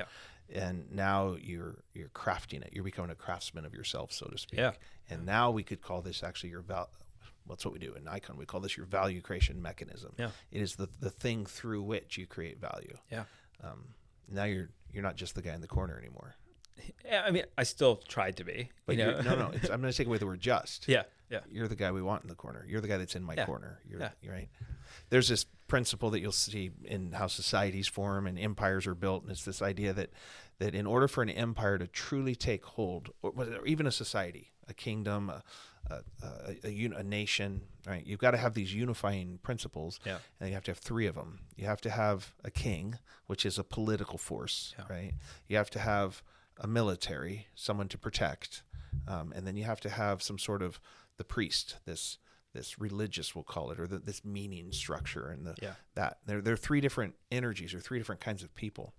and now you're crafting it. You're becoming a craftsman of yourself, so to speak. And now we could call this actually your that's what we do in Icon. We call this your value creation mechanism. It is the thing through which you create value. Now you're not just the guy in the corner anymore. I still tried to be. But no. I'm going to take away the word just. Yeah. You're the guy we want in the corner. You're the guy that's in my corner. You're right. There's this principle that you'll see in how societies form and empires are built, and it's this idea that in order for an empire to truly take hold, or even a society, a kingdom, a nation, right? You've got to have these unifying principles, and you have to have three of them. You have to have a king, which is a political force, right? You have to have a military, someone to protect, and then you have to have some sort of the priest, this religious, we'll call it, or this meaning structure, and that there are three different energies or three different kinds of people,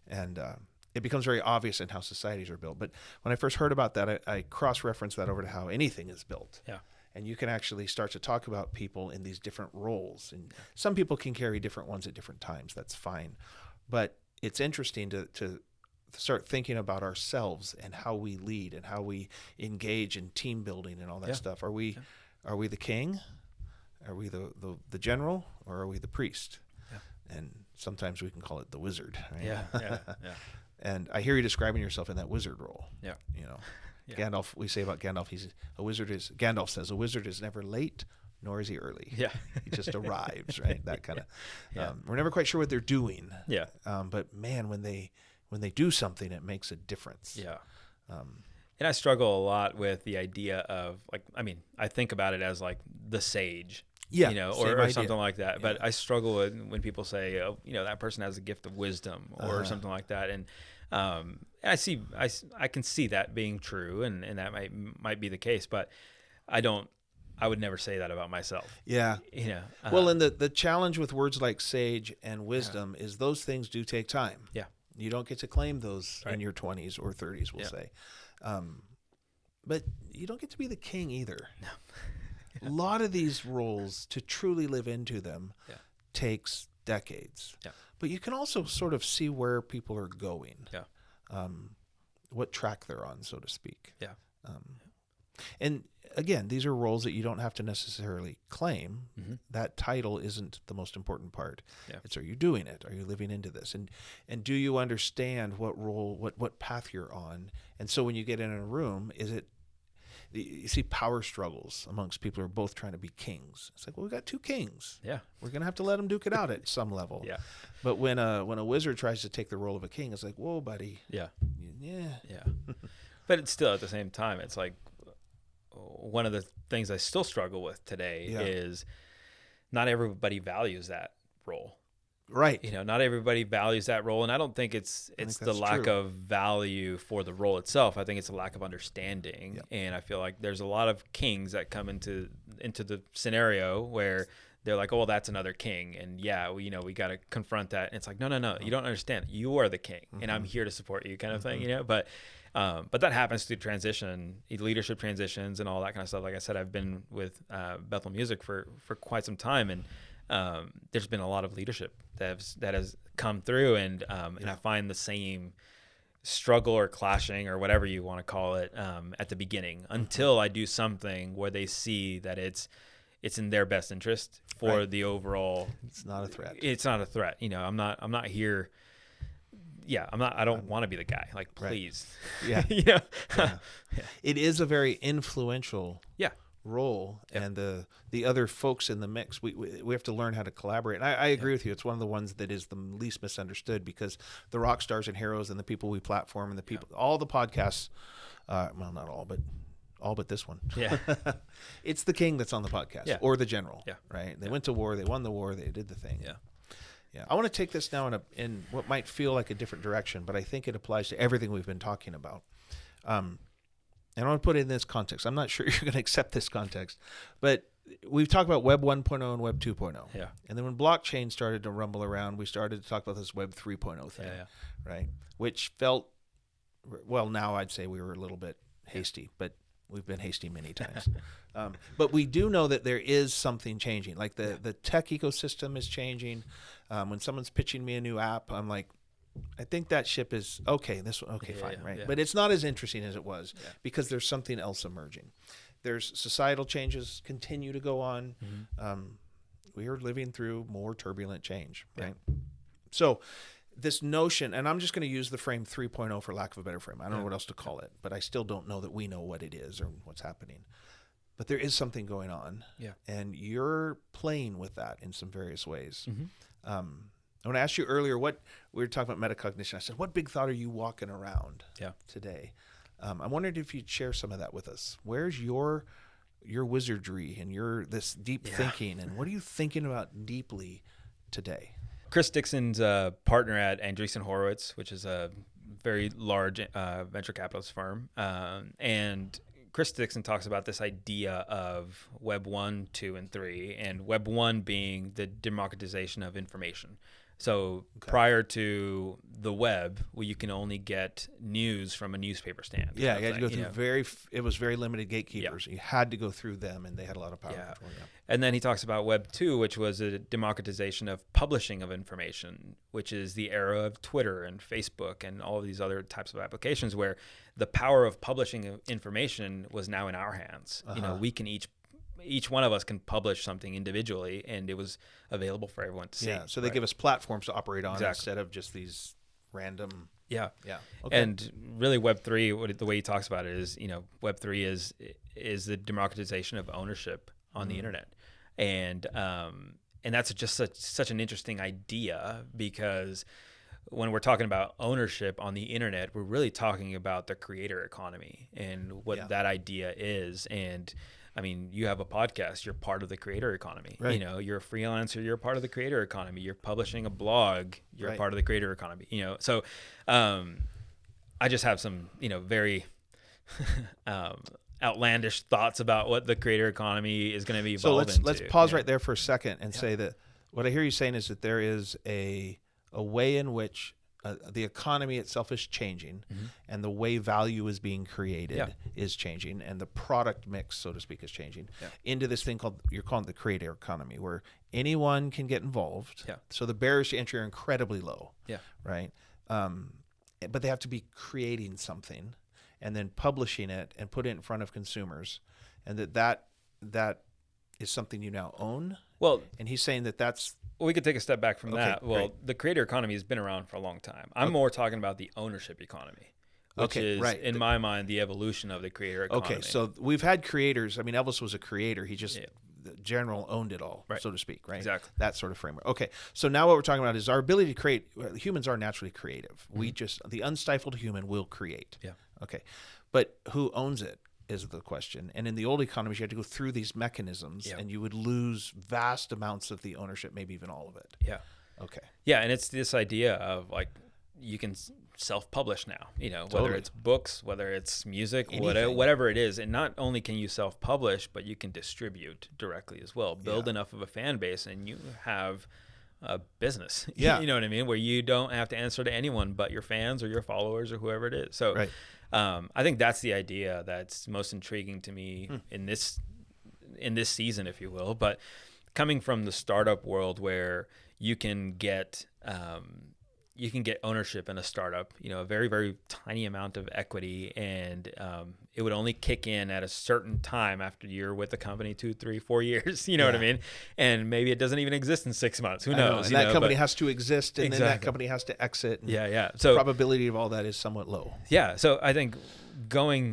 and it becomes very obvious in how societies are built. But when I first heard about that, I cross-referenced that over to how anything is built. And you can actually start to talk about people in these different roles, and some people can carry different ones at different times. That's fine, but it's interesting to start thinking about ourselves and how we lead and how we engage in team building and all that stuff. Are we the king? Are we the general, or are we the priest? And sometimes we can call it the wizard. Right? And I hear you describing yourself in that wizard role. Gandalf, we say about Gandalf, Gandalf says a wizard is never late, nor is he early. He just arrives, right? That kind of. We're never quite sure what they're doing. But man, when they do something, it makes a difference. And I struggle a lot with the idea of I think about it as like the sage, or something like that. But I struggle with when people say, that person has a gift of wisdom or something like that. And I can see that being true, and that might be the case, but I would never say that about myself. Well, and the challenge with words like sage and wisdom is those things do take time. You don't get to claim those in your 20s or 30s, we'll say. But you don't get to be the king either. A lot of these roles, to truly live into them, takes decades. But you can also sort of see where people are going, what track they're on, so to speak. And again, these are roles that you don't have to necessarily claim. That title isn't the most important part. It's, are you doing it? Are you living into this? And do you understand what role, what path you're on? And so when you get in a room, you see power struggles amongst people who are both trying to be kings. It's like, well, we got two kings. We're going to have to let them duke it out at some level. But when a wizard tries to take the role of a king, it's like, whoa, buddy. But it's still, at the same time, it's like, one of the things I still struggle with today Yeah. is not everybody values that role. Right. Not everybody values that role, and I don't think it's think the that's lack true. of value for the role itself. I think it's a lack of understanding, and I feel like there's a lot of kings that come into the scenario where they're like, "Oh, that's another king," and we got to confront that. And it's like, no, you don't understand. You are the king, and I'm here to support you, kind of thing, But that happens through leadership transitions, and all that kind of stuff. Like I said, I've been with Bethel Music for quite some time, and there's been a lot of leadership that has come through, and I find the same struggle or clashing or whatever you want to call it at the beginning until I do something where they see that it's in their best interest for the overall. It's not a threat. It's not a threat. I'm not here. Yeah, I don't want to be the guy. Like, please. Yeah. Yeah. It is a very influential role, and the other folks in the mix, we have to learn how to collaborate. And I agree with you. It's one of the ones that is the least misunderstood, because the rock stars and heroes and the people we platform and the people, all the podcasts, well, not all, but all but this one. Yeah. It's the king that's on the podcast, or the general. Yeah. Right. They went to war. They won the war. They did the thing. Yeah. Yeah. I want to take this now in what might feel like a different direction, but I think it applies to everything we've been talking about. And I want to put it in this context. I'm not sure you're going to accept this context, but we've talked about Web 1.0 and Web 2.0. Yeah. And then when blockchain started to rumble around, we started to talk about this Web 3.0 thing, right? Which felt, well, now I'd say we were a little bit hasty, but we've been hasty many times. But we do know that there is something changing. Like the tech ecosystem is changing. When someone's pitching me a new app, I'm like, I think that ship is okay. This one, okay, fine, right? Yeah. But it's not as interesting as it was because there's something else emerging. There's societal changes continue to go on. We are living through more turbulent change, right? So this notion, and I'm just going to use the frame 3.0 for lack of a better frame. I don't know what else to call it, but I still don't know that we know what it is or what's happening. But there is something going on, and you're playing with that in some various ways. When I asked you earlier, we were talking about metacognition, I said, what big thought are you walking around today? I wondered if you'd share some of that with us. Where's your wizardry and this deep thinking, and what are you thinking about deeply today? Chris Dixon's a partner at Andreessen Horowitz, which is a very large venture capitalist firm. And Chris Dixon talks about this idea of Web 1, 2, and 3, and Web 1 being the democratization of information. So prior to the web, you can only get news from a newspaper stand. Yeah, you had to go through it was very limited gatekeepers. You had to go through them, and they had a lot of power. Control, And then he talks about Web 2, which was a democratization of publishing of information, which is the era of Twitter and Facebook and all of these other types of applications where the power of publishing information was now in our hands. We can each one of us can publish something individually, and it was available for everyone to see. Yeah, so they give us platforms to operate on instead of just these random. Yeah. Okay. And really, Web 3, the way he talks about it is, Web 3 is the democratization of ownership on the internet, and that's just such an interesting idea, because when we're talking about ownership on the internet, we're really talking about the creator economy and what that idea is. And I mean, you have a podcast, you're part of the creator economy. Right. You're a freelancer, you're part of the creator economy. You're publishing a blog, you're a part of the creator economy. So I just have some, very outlandish thoughts about what the creator economy is going to be evolved So let's pause right right there for a second and say that what I hear you saying is that there is a way in which the economy itself is changing, and the way value is being created is changing, and the product mix, so to speak, is changing into this thing you're calling the creator economy, where anyone can get involved. So the barriers to entry are incredibly low. Right. But they have to be creating something and then publishing it and put it in front of consumers, and that is something you now own. Well, and he's saying that's. Well, we could take a step back from that. Well, great. The creator economy has been around for a long time. I'm more talking about the ownership economy, which is, in my mind, the evolution of the creator economy. Okay, so we've had creators. I mean, Elvis was a creator. He just, the general owned it all, so to speak, right? Exactly. That sort of framework. Okay, so now what we're talking about is our ability to create. Humans are naturally creative. The unstifled human will create. Yeah. Okay, but who owns it? is the question. And in the old economies, you had to go through these mechanisms, Yeah. and you would lose vast amounts of the ownership, maybe even all of it. Yeah. Okay. Yeah, and it's this idea of like you can self-publish now, whether Totally. it's books, whether it's music, Anything. whatever it is. And not only can you self-publish, but you can distribute directly as well. Build Yeah. enough of a fan base and you have a business. Yeah. You know what I mean? Where you don't have to answer to anyone but your fans or your followers or whoever it is. So Right. I think that's the idea that's most intriguing to me in this season, if you will. But coming from the startup world where you can get ownership in a startup, a very, very tiny amount of equity, and it would only kick in at a certain time after you're with the company 2, 3, 4 years. You know what I mean? And maybe it doesn't even exist in 6 months. Who knows? And that company has to exist, and then that Exactly. company has to exit. And Yeah. the So probability of all that is somewhat low. yeah. So I think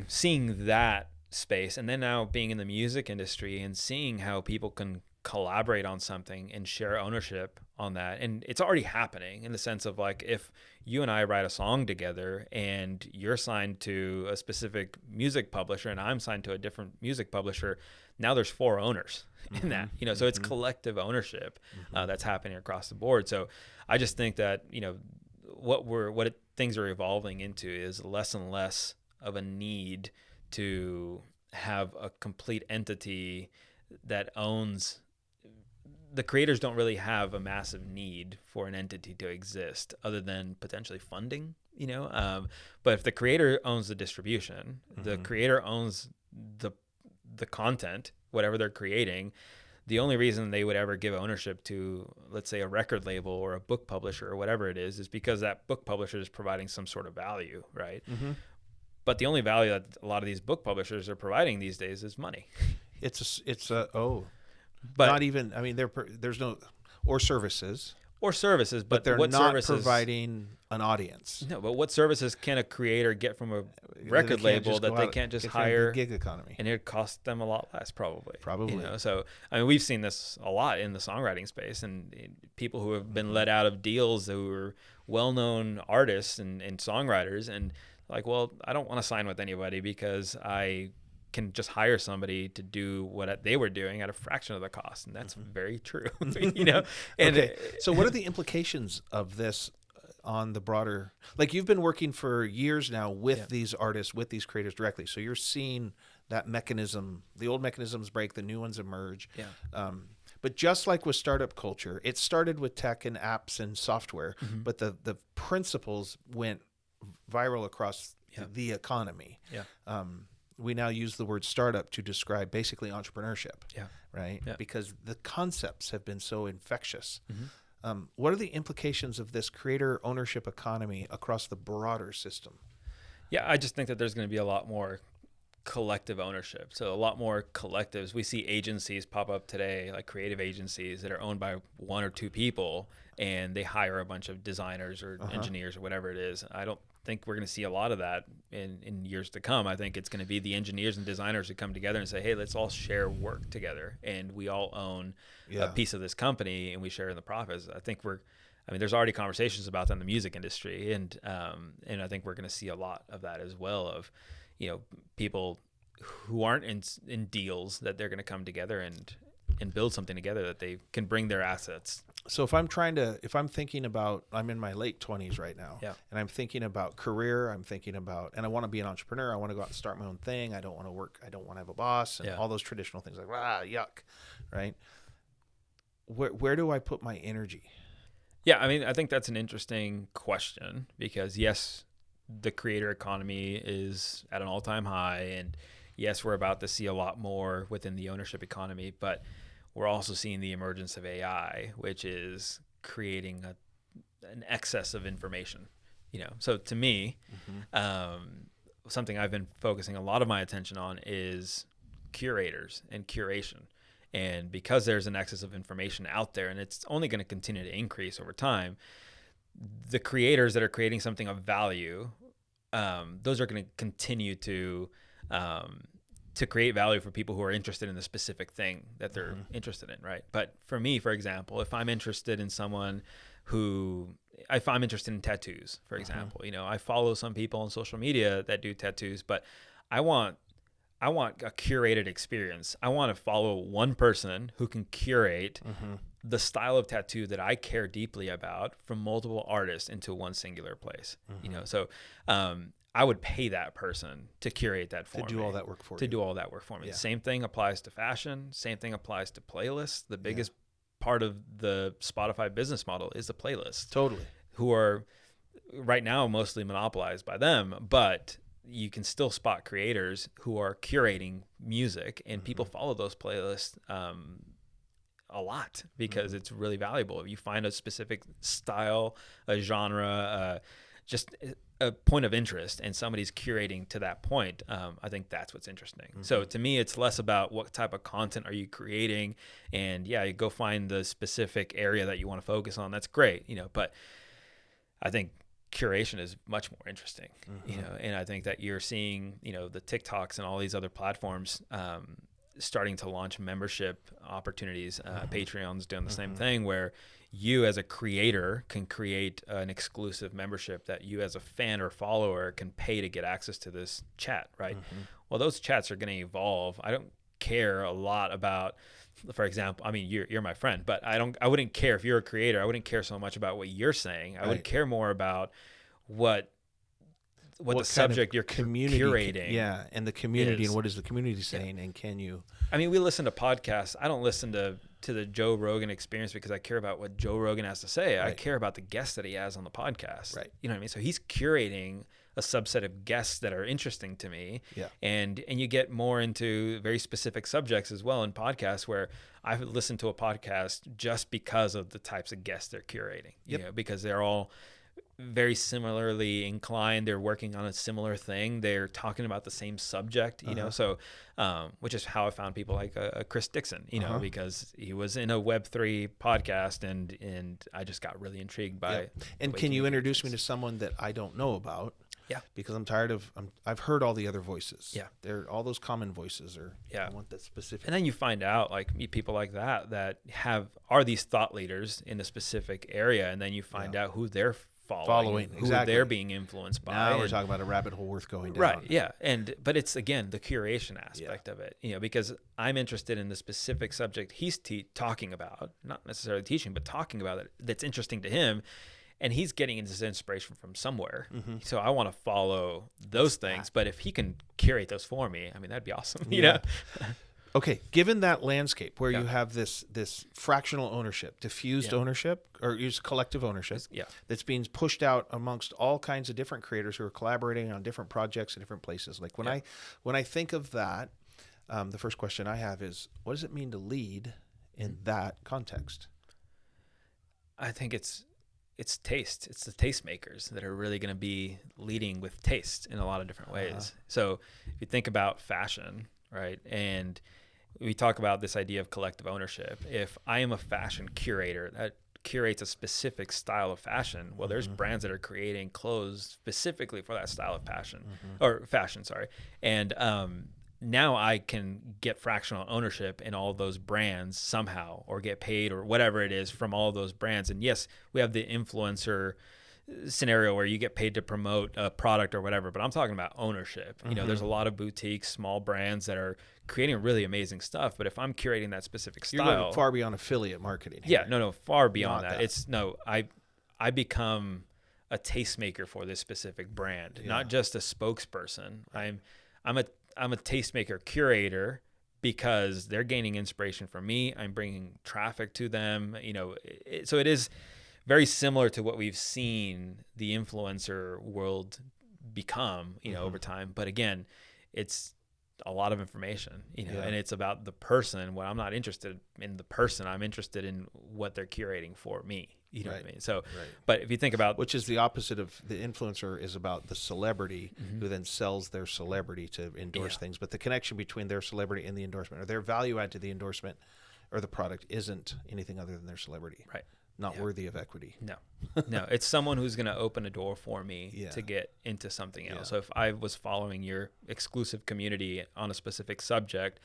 seeing that space, and then now being in the music industry and seeing how people can collaborate on something and share ownership on that. And it's already happening in the sense of like, if you and I write a song together and you're signed to a specific music publisher and I'm signed to a different music publisher, now there's 4 owners in that, so it's collective ownership that's happening across the board. So I just think that, things are evolving into is less and less of a need to have a complete entity that owns. The creators don't really have a massive need for an entity to exist other than potentially funding, but if the creator owns the distribution, the creator owns the content, whatever they're creating, the only reason they would ever give ownership to, let's say, a record label or a book publisher or whatever it is because that book publisher is providing some sort of value, right? But the only value that a lot of these book publishers are providing these days is money. But not even. I mean, there's no or services, but they're what not services, providing an audience. No, but what services can a creator get from a record label that they can't just hire? Gig economy, and it costs them a lot less, probably. Probably. So I mean, we've seen this a lot in the songwriting space, and people who have been let out of deals who are well-known artists and songwriters, and like, well, I don't want to sign with anybody because I can just hire somebody to do what they were doing at a fraction of the cost, and that's very true. And okay. So what are the implications of this on the broader? Like, you've been working for years now with these artists, with these creators directly, so you're seeing that mechanism. The old mechanisms break, the new ones emerge. But just like with startup culture, it started with tech and apps and software, but the principles went viral across the economy. We now use the word startup to describe basically entrepreneurship, right? Because the concepts have been so infectious. What are the implications of this creator ownership economy across the broader system? Yeah, I just think that there's going to be a lot more collective ownership. So a lot more collectives. We see agencies pop up today, like creative agencies that are owned by 1 or 2 people, and they hire a bunch of designers or engineers or whatever it is. I don't think we're going to see a lot of that in years to come. I think it's going to be the engineers and designers who come together and say, hey, let's all share work together, and we all own a piece of this company and we share in the profits. I think there's already conversations about that in the music industry, and I think we're going to see a lot of that as well, of people who aren't in deals, that they're going to come together and build something together that they can bring their assets. So if I'm thinking about, I'm in my late 20s right now, and I'm thinking about career, and I want to be an entrepreneur. I want to go out and start my own thing. I don't want to work. I don't want to have a boss, and all those traditional things like, yuck, right? Where do I put my energy? Yeah, I mean, I think that's an interesting question, because yes, the creator economy is at an all-time high, and yes, we're about to see a lot more within the ownership economy, but we're also seeing the emergence of AI, which is creating an excess of information. So to me, something I've been focusing a lot of my attention on is curators and curation. And because there's an excess of information out there, and it's only going to continue to increase over time, the creators that are creating something of value, those are going to continue to create value for people who are interested in the specific thing that they're interested in, right? But for me, for example, if I'm interested in if I'm interested in tattoos, for example, I follow some people on social media that do tattoos, but I want I want a curated experience. I want to follow one person who can curate the style of tattoo that I care deeply about from multiple artists into one singular place. You know, so I would pay that person to curate that for me. To do all that work for you. To do all that work for me. Yeah. Same thing applies to fashion. Same thing applies to playlists. The biggest part of the Spotify business model is the playlist. Totally. Who are right now mostly monopolized by them, but you can still spot creators who are curating music, and people follow those playlists a lot because it's really valuable. If you find a specific style, a genre, just a point of interest, and somebody's curating to that point, I think that's what's interesting. So to me, it's less about what type of content are you creating, and yeah, you go find the specific area that you want to focus on. That's great, you know, but I think curation is much more interesting, you know, and I think that you're seeing, you know, the TikToks and all these other platforms starting to launch membership opportunities. Patreon's doing the same thing, where you as a creator can create an exclusive membership that you as a fan or follower can pay to get access to this chat, right? Well, those chats are going to evolve. I don't care a lot about, for example, I mean, you're my friend, but I wouldn't care if you're a creator. I wouldn't care so much about what you're saying. I would care more about what the subject you're curating. And the community, and what is the community saying, and can you? I mean, we listen to podcasts. I don't listen to the Joe Rogan Experience because I care about what Joe Rogan has to say. I care about the guests that he has on the podcast. Right. You know what I mean? So he's curating a subset of guests that are interesting to me. Yeah. And you get more into very specific subjects as well in podcasts, where I've listened to a podcast just because of the types of guests they're curating. You know, because they're all very similarly inclined. They're working on a similar thing. They're talking about the same subject, you know, so which is how I found people like Chris Dixon, you know, because he was in a Web3 podcast, and I just got really intrigued by it. And can you introduce me to someone that I don't know about? Yeah, because I'm tired of. I've heard all the other voices. Yeah, they're all those common voices. Or I want that specific. And then you find out, like, meet people like that are these thought leaders in a specific area, and then you find out who they're following who they're being influenced by. Now we're talking about a rabbit hole worth going down. Right. Yeah. But it's, again, the curation aspect of it, you know, because I'm interested in the specific subject he's talking about, not necessarily teaching, but talking about it, that's interesting to him. And he's getting his inspiration from somewhere. So I want to follow those things. But if he can curate those for me, I mean, that'd be awesome. You know? Okay, given that landscape where you have this fractional ownership, diffused ownership, or use collective ownership, that's being pushed out amongst all kinds of different creators who are collaborating on different projects in different places. Like when I think of that, the first question I have is, what does it mean to lead in that context? I think it's taste. It's the tastemakers that are really going to be leading with taste in a lot of different ways. So if you think about fashion, right, and we talk about this idea of collective ownership. If I am a fashion curator that curates a specific style of fashion, well, there's brands that are creating clothes specifically for that style of fashion, sorry. And now I can get fractional ownership in all of those brands somehow, or get paid or whatever it is from all of those brands. And yes, we have the influencer scenario where you get paid to promote a product or whatever, but I'm talking about ownership. You know, there's a lot of boutiques, small brands that are creating really amazing stuff, but if I'm curating that specific style, you're going far beyond affiliate marketing here. Far beyond that. It's I become a tastemaker for this specific brand, not just a spokesperson. I'm a tastemaker curator because they're gaining inspiration from me. I'm bringing traffic to them, you know, so it is very similar to what we've seen the influencer world become, you know, over time. But again, it's a lot of information, you know, and it's about the person. Well, I'm not interested in the person. I'm interested in what they're curating for me. You know what I mean? So, but if you think about, which is the opposite of the influencer, is about the celebrity who then sells their celebrity to endorse things. But the connection between their celebrity and the endorsement, or their value add to the endorsement or the product, isn't anything other than their celebrity. Right. Not worthy of equity. No, it's someone who's going to open a door for me to get into something else. So if I was following your exclusive community on a specific subject,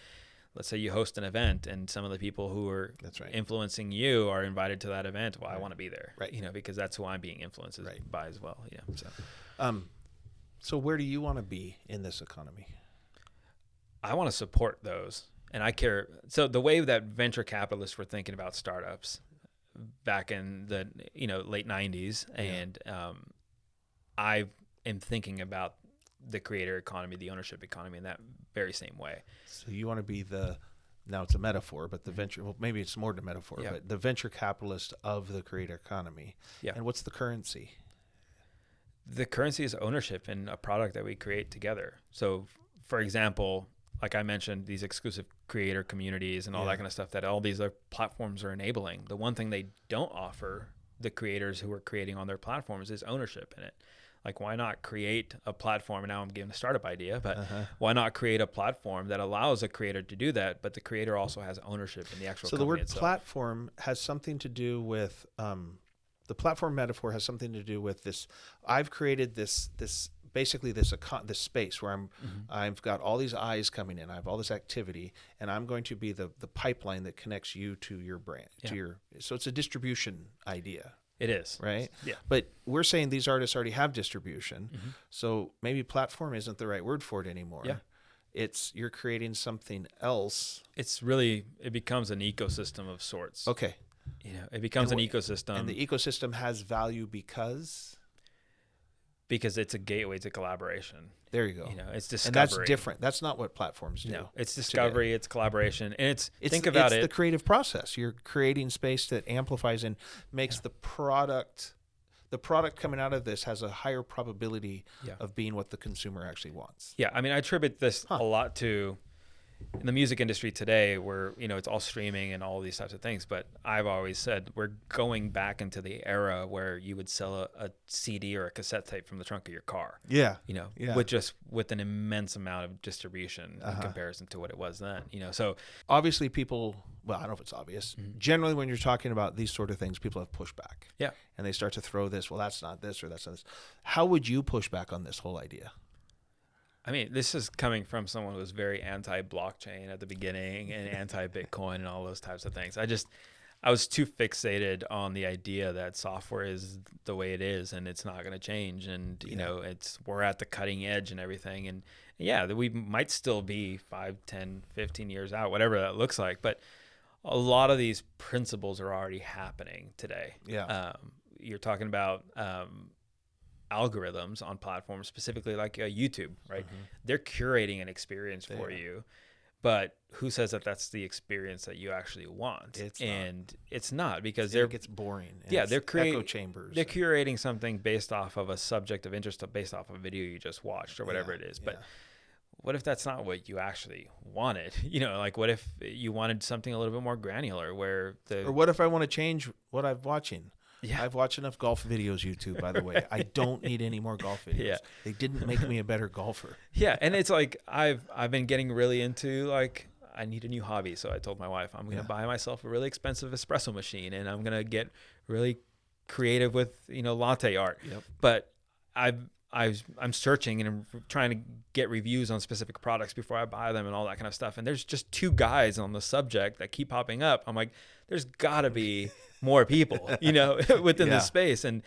let's say you host an event and some of the people who are influencing you are invited to that event. Well, I want to be there, you know, because that's who I'm being influenced by as well. So, so where do you want to be in this economy? I want to support those, and I care. So the way that venture capitalists were thinking about startups back in the late 90s, and I am thinking about the creator economy, the ownership economy in that very same way. So you want to be now it's a metaphor, but the venture, well, maybe it's more than a metaphor, but the venture capitalist of the creator economy. Yeah. And what's the currency? The currency is ownership in a product that we create together. So, for example, like I mentioned, these exclusive creator communities and all that kind of stuff that all these other platforms are enabling. The one thing they don't offer the creators who are creating on their platforms is ownership in it. Like, why not create a platform? And now I'm giving a startup idea, but why not create a platform that allows a creator to do that, but the creator also has ownership in the actual company So the word itself. platform has something to do with the platform metaphor has something to do with this. I've created this basically this space where I've got all these eyes coming in. I have all this activity, and I'm going to be the pipeline that connects you to your brand, so it's a distribution idea. It is. Right? Yeah. But we're saying these artists already have distribution. So maybe platform isn't the right word for it anymore. Yeah. It's you're creating something else. It becomes an ecosystem of sorts. Okay. It becomes an ecosystem. And the ecosystem has value because it's a gateway to collaboration. There you go. It's discovery. And that's different. That's not what platforms do. No, it's discovery, it's collaboration, and It's the creative process. You're creating space that amplifies and makes the product coming out of this has a higher probability of being what the consumer actually wants. Yeah, I mean, I attribute this a lot to in the music industry today, where it's all streaming and all these types of things. But I've always said we're going back into the era where you would sell a CD or a cassette tape from the trunk of your car. Yeah, with an immense amount of distribution in comparison to what it was then. So obviously people. Well, I don't know if it's obvious. Generally, when you're talking about these sort of things, people have pushback. Yeah, and they start to throw this. Well, that's not this or that's not this. How would you push back on this whole idea? I mean, this is coming from someone who was very anti-blockchain at the beginning and anti-Bitcoin and all those types of things. I was too fixated on the idea that software is the way it is and it's not going to change. And, we're at the cutting edge and everything. And we might still be 5, 10, 15 years out, whatever that looks like. But a lot of these principles are already happening today. Yeah. You're talking about algorithms on platforms, specifically like YouTube, right? They're curating an experience for you, but who says that that's the experience that you actually want? It's not because it gets boring. They're creating echo chambers. They're curating something based off of a subject of interest, based off of a video you just watched or whatever it is. But what if that's not what you actually wanted? Like what if you wanted something a little bit more granular, or what if I want to change what I'm watching? Yeah. I've watched enough golf videos YouTube, by the way. I don't need any more golf videos. Yeah. They didn't make me a better golfer. Yeah, and it's like I've been getting really into I need a new hobby. So I told my wife I'm going to buy myself a really expensive espresso machine and I'm going to get really creative with, latte art. Yep. But I'm searching and I'm trying to get reviews on specific products before I buy them and all that kind of stuff. And there's just 2 guys on the subject that keep popping up. I'm like, there's got to be more people, within the space. And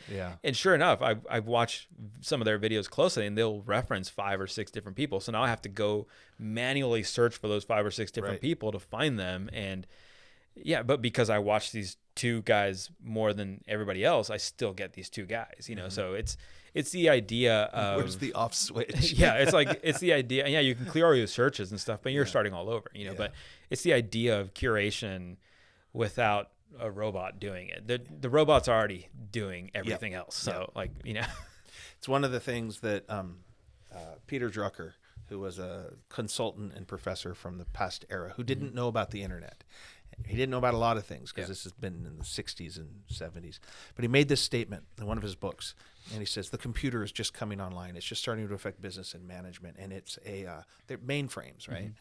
sure enough, I've watched some of their videos closely and they'll reference 5 or 6 different people. So now I have to go manually search for those 5 or 6 different people to find them. And but because I watch these 2 guys more than everybody else, I still get these 2 guys, so it's the idea of where's the off switch. It's the idea. Yeah, you can clear all your searches and stuff, but you're starting all over, but it's the idea of curation without a robot doing it. The robot's already doing everything else. So it's one of the things that Peter Drucker, who was a consultant and professor from the past era, who didn't know about the internet. He didn't know about a lot of things because this has been in the 60s and 70s. But he made this statement in one of his books, and he says, the computer is just coming online. It's just starting to affect business and management, and it's they're mainframes, right?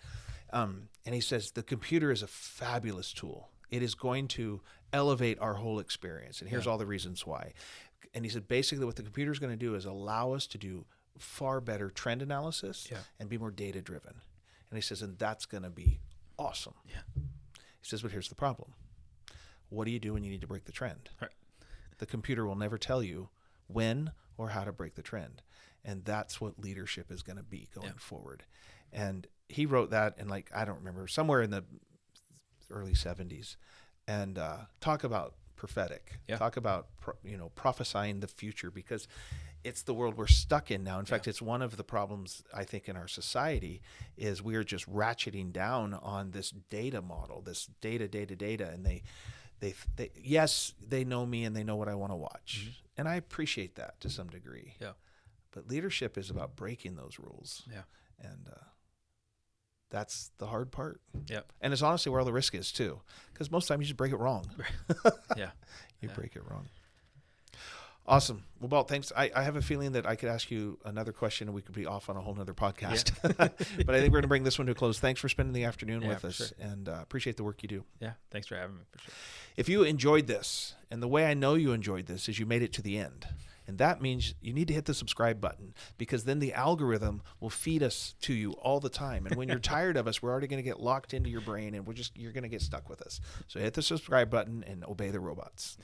And he says, the computer is a fabulous tool. It is going to elevate our whole experience, and here's all the reasons why. And he said, basically what the computer is going to do is allow us to do far better trend analysis and be more data-driven. And he says, and that's going to be awesome. Yeah. He says, but here's the problem. What do you do when you need to break the trend? Right. The computer will never tell you when or how to break the trend. And that's what leadership is going to be going forward. And he wrote that in like, I don't remember, somewhere in the early 70s. And talk about prophetic. Yeah. Talk about, prophesying the future, because it's the world we're stuck in now. In fact, it's one of the problems, I think, in our society is we're just ratcheting down on this data model, this data. And yes, they know me and they know what I want to watch. Mm-hmm. And I appreciate that to some degree. Yeah. But leadership is about breaking those rules. Yeah. And that's the hard part. Yep. And it's honestly where all the risk is too. Because most of the time you just break it wrong. Yeah. You break it wrong. Awesome. Well, Balt, thanks. I have a feeling that I could ask you another question and we could be off on a whole nother podcast. Yeah. But I think we're going to bring this one to a close. Thanks for spending the afternoon with us. Sure. And appreciate the work you do. Yeah. Thanks for having me. For sure. If you enjoyed this, and the way I know you enjoyed this is you made it to the end. And that means you need to hit the subscribe button, because then the algorithm will feed us to you all the time. And when you're tired of us, we're already going to get locked into your brain and you're going to get stuck with us. So hit the subscribe button and obey the robots.